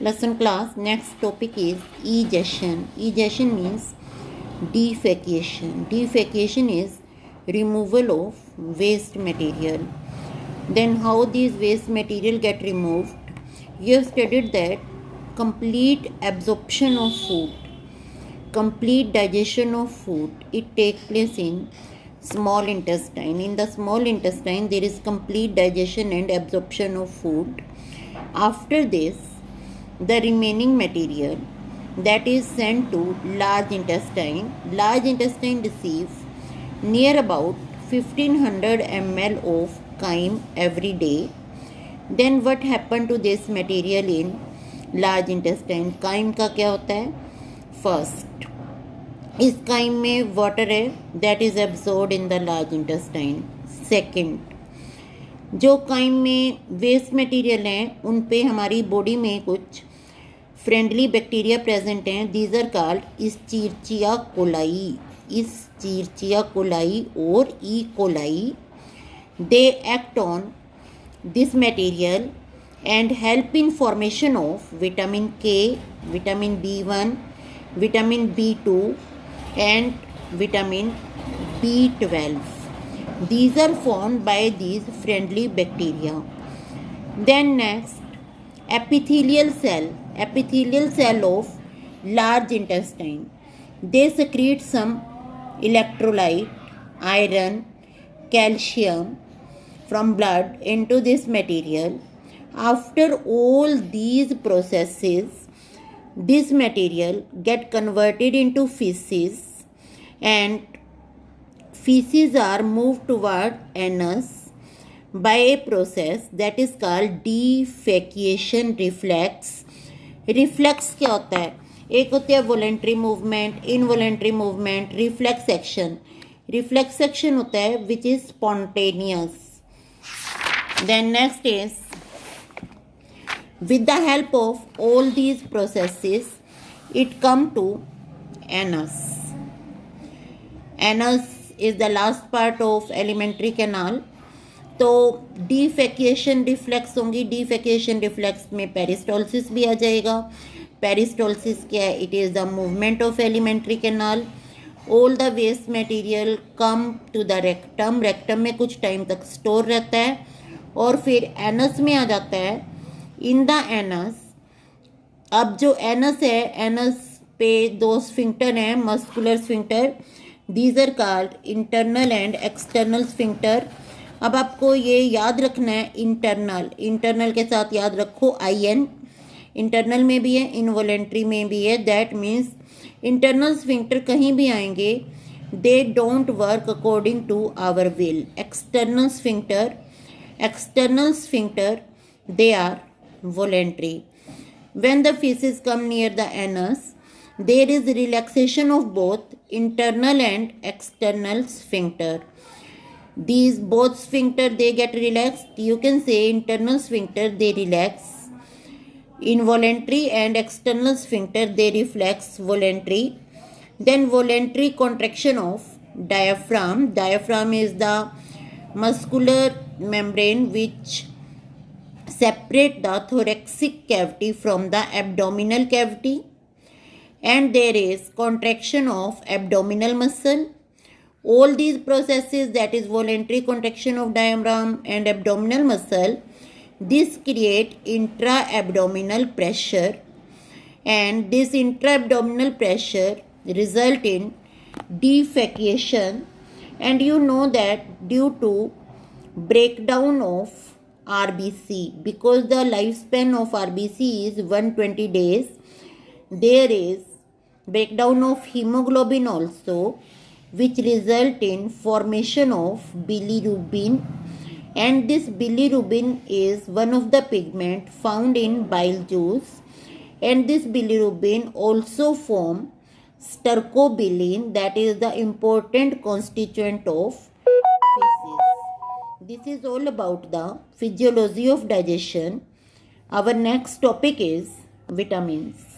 Lesson class. Next topic is egestion. Egestion means defecation. Defecation is removal of waste material. Then how these waste material get removed? You have studied that complete absorption of food, complete digestion of food, it takes place in small intestine. In the small intestine there is complete digestion and absorption of food. After this, the remaining material that is sent to large intestine. Large intestine receives near about 1500 ml of chyme every day. Then what happened to this material in large intestine? chyme का क्या होता है? First, इस chyme में water है that is absorbed in the large intestine. Second, जो chyme में waste material हैं उन पे हमारी बॉडी में कुछ फ्रेंडली बैक्टीरिया प्रेजेंट हैं. These are called Escherichia coli. Escherichia coli और E coli. They act on this material and help in formation of vitamin K, vitamin B1, vitamin B2 and vitamin B12. These are formed by these friendly bacteria. Then next, epithelial cell of large intestine. They secrete some electrolyte, iron, calcium from blood into this material. After all these processes, this material get converted into feces and feces are moved toward anus by a process that is called defecation reflex. Reflex क्या होता है? एक होती है voluntary movement, involuntary movement, reflex action. Reflex action होता है which is spontaneous. Then next is, with the help of all these processes, it come to anus. Anus is the last part of alimentary canal. तो defecation reflex होंगी. defecation reflex में peristalsis भी आ जाएगा. peristalsis क्या है? It is the movement of alimentary canal. All the waste material come to the rectum. rectum में कुछ time तक स्टोर रहता है और फिर एनस में आ जाता है. इन द एनस, अब जो एनस है, एनस पे दो स्फिंक्टर हैं, muscular sphincter. These are called internal and external sphincter. अब आपको ये याद रखना है, इंटरनल के साथ याद रखो IN. इंटरनल में भी है, इनवॉलेंट्री में भी है. दैट मीन्स इंटरनल स्फिंक्टर कहीं भी आएंगे, they don't work according to our will. External sphincter, they are voluntary. When the feces come near the anus, there is relaxation of both internal and external sphincter. These both sphincter, they get relaxed. You can say internal sphincter, they relax. Involuntary and external sphincter, they reflex voluntary. Then voluntary contraction of diaphragm. Diaphragm is the muscular membrane which separate the thoracic cavity from the abdominal cavity, and there is contraction of abdominal muscle. All these processes, that is voluntary contraction of diaphragm and abdominal muscle, this create intra-abdominal pressure, and this intra-abdominal pressure result in defecation. And you know that due to breakdown of RBC, because the lifespan of RBC is 120 days, there is breakdown of hemoglobin also, which result in formation of bilirubin. And this bilirubin is one of the pigment found in bile juice, and this bilirubin also form stercobilin, that is the important constituent of feces. This is all about the physiology of digestion. Our next topic is vitamins.